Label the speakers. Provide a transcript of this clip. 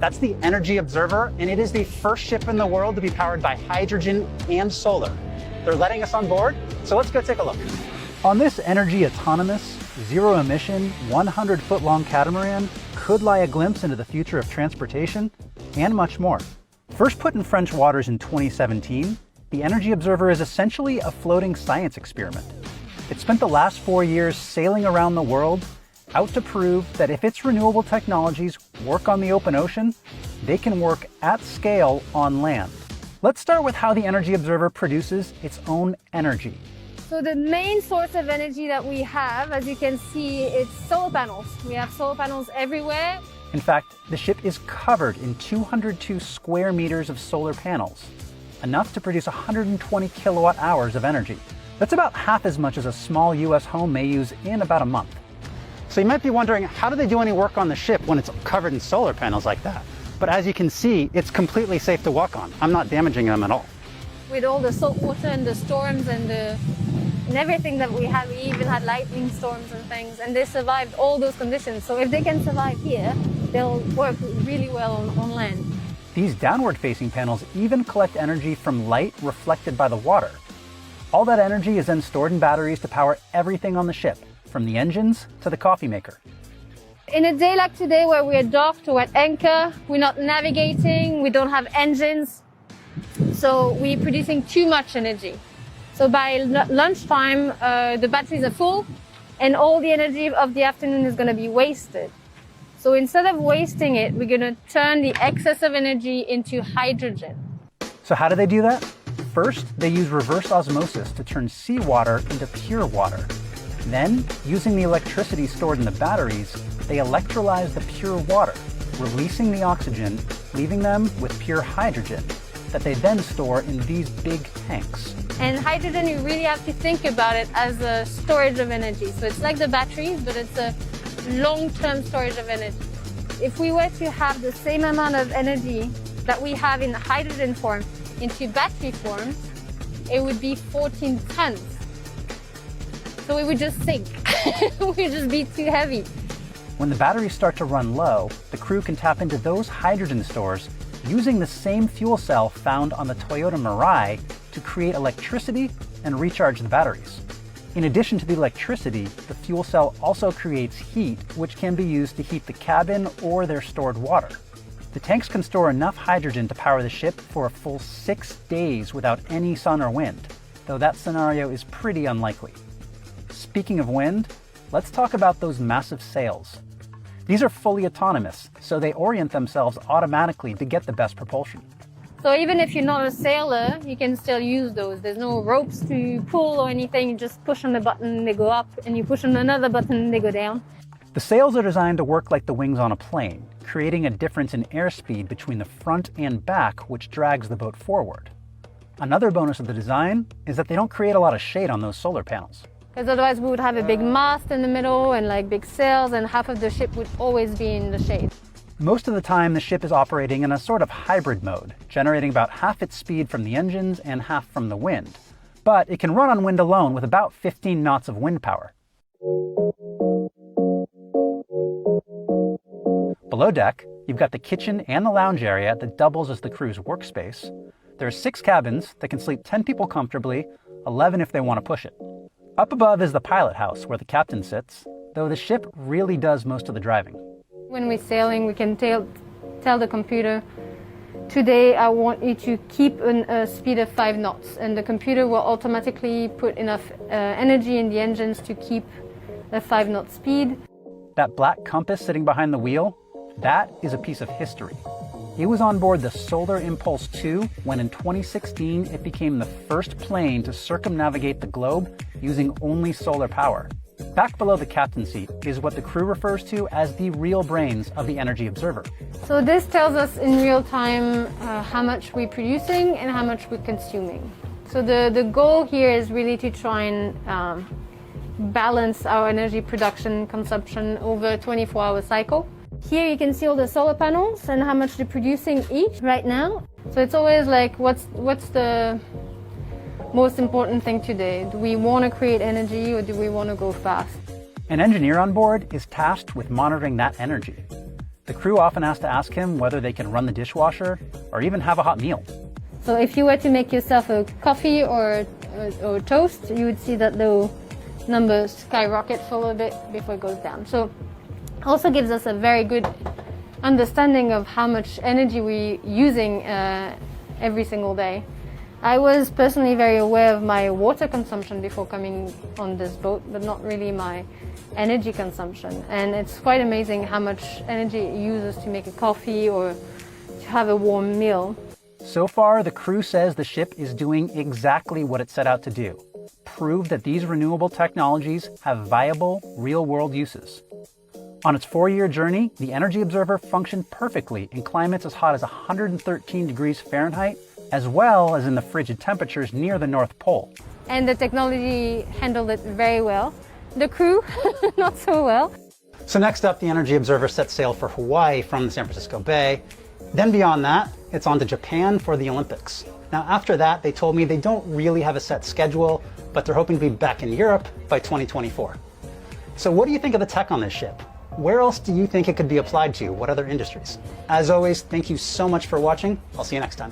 Speaker 1: That's the Energy Observer, and it is the first ship in the world to be powered by hydrogen and solar. They're letting us on board, so let's go take a look. On this energy autonomous, zero-emission, 100-foot-long catamaran could lie a glimpse into the future of transportation and much more. First put in French waters in 2017, the Energy Observer is essentially a floating science experiment. It spent the last 4 years sailing around the world, out to prove that if its renewable technologies work on the open ocean, they can work at scale on land. Let's start with how the Energy Observer produces its own energy.
Speaker 2: So the main source of energy that we have, as you can see, it's solar panels. We have solar panels everywhere.
Speaker 1: In fact, the ship is covered in 202 square meters of solar panels, enough to produce 120 kilowatt hours of energy. That's about half as much as a small US home may use in about a month. So you might be wondering, how do they do any work on the ship when it's covered in solar panels like that? But as you can see, it's completely safe to walk on. I'm not damaging them at all.
Speaker 2: With all the salt water and the storms and everything that we have, we even had lightning storms and things, and they survived all those conditions. So if they can survive here, they'll work really well on land.
Speaker 1: These downward-facing panels even collect energy from light reflected by the water. All that energy is then stored in batteries to power everything on the ship, from the engines to the coffee maker.
Speaker 2: In a day like today where we're docked or at anchor, we're not navigating, we don't have engines, so we're producing too much energy. So by lunchtime, the batteries are full and all the energy of the afternoon is going to be wasted. So instead of wasting it, we're going to turn the excess of energy into hydrogen.
Speaker 1: So how do they do that? First, they use reverse osmosis to turn seawater into pure water. Then, using the electricity stored in the batteries, they electrolyze the pure water, releasing the oxygen, leaving them with pure hydrogen that they then store in these big tanks.
Speaker 2: And hydrogen, you really have to think about it as a storage of energy. So it's like the batteries, but it's a long-term storage of energy. If we were to have the same amount of energy that we have in hydrogen form into battery form, it would be 14 tons. So it would just sink. It would just be too heavy.
Speaker 1: When the batteries start to run low, the crew can tap into those hydrogen stores using the same fuel cell found on the Toyota Mirai to create electricity and recharge the batteries. In addition to the electricity, the fuel cell also creates heat, which can be used to heat the cabin or their stored water. The tanks can store enough hydrogen to power the ship for a full 6 days without any sun or wind, though that scenario is pretty unlikely. Speaking of wind, let's talk about those massive sails. These are fully autonomous, so they orient themselves automatically to get the best propulsion.
Speaker 2: So even if you're not a sailor, you can still use those. There's no ropes to pull or anything. You just push on the button, they go up, and you push on another button, they go down.
Speaker 1: The sails are designed to work like the wings on a plane, creating a difference in airspeed between the front and back, which drags the boat forward. Another bonus of the design is that they don't create a lot of shade on those solar panels.
Speaker 2: Because otherwise we would have a big mast in the middle and like big sails, and half of the ship would always be in the shade.
Speaker 1: Most of the time, the ship is operating in a sort of hybrid mode, generating about half its speed from the engines and half from the wind. But it can run on wind alone with about 15 knots of wind power. Below deck, you've got the kitchen and the lounge area that doubles as the crew's workspace. There are 6 cabins that can sleep 10 people comfortably, 11 if they want to push it. Up above is the pilot house where the captain sits, though the ship really does most of the driving.
Speaker 2: When we're sailing, we can tell the computer, today I want you to keep a speed of 5 knots, and the computer will automatically put enough energy in the engines to keep a 5 knot speed.
Speaker 1: That black compass sitting behind the wheel, that is a piece of history. It was on board the Solar Impulse 2 when in 2016 it became the first plane to circumnavigate the globe using only solar power. Back below the captain's seat is what the crew refers to as the real brains of the Energy Observer.
Speaker 2: So this tells us in real time how much we're producing and how much we're consuming. So the goal here is really to try and balance our energy production consumption over a 24-hour cycle. Here you can see all the solar panels and how much they're producing each right now. So it's always like, what's the most important thing today? Do we want to create energy or do we want to go fast?
Speaker 1: An engineer on board is tasked with monitoring that energy. The crew often has to ask him whether they can run the dishwasher or even have a hot meal.
Speaker 2: So if you were to make yourself a coffee or toast, you would see that the numbers skyrocket for a little bit before it goes down. So also gives us a very good understanding of how much energy we're using every single day. I was personally very aware of my water consumption before coming on this boat, but not really my energy consumption. And it's quite amazing how much energy it uses to make a coffee or to have a warm meal.
Speaker 1: So far, the crew says the ship is doing exactly what it set out to do: prove that these renewable technologies have viable, real-world uses. On its 4-year journey, the Energy Observer functioned perfectly in climates as hot as 113 degrees Fahrenheit, as well as in the frigid temperatures near the North Pole.
Speaker 2: And the technology handled it very well. The crew, not so well.
Speaker 1: So next up, the Energy Observer set sail for Hawaii from the San Francisco Bay. Then beyond that, it's on to Japan for the Olympics. Now after that, they told me they don't really have a set schedule, but they're hoping to be back in Europe by 2024. So what do you think of the tech on this ship? Where else do you think it could be applied to? What other industries? As always, thank you so much for watching. I'll see you next time.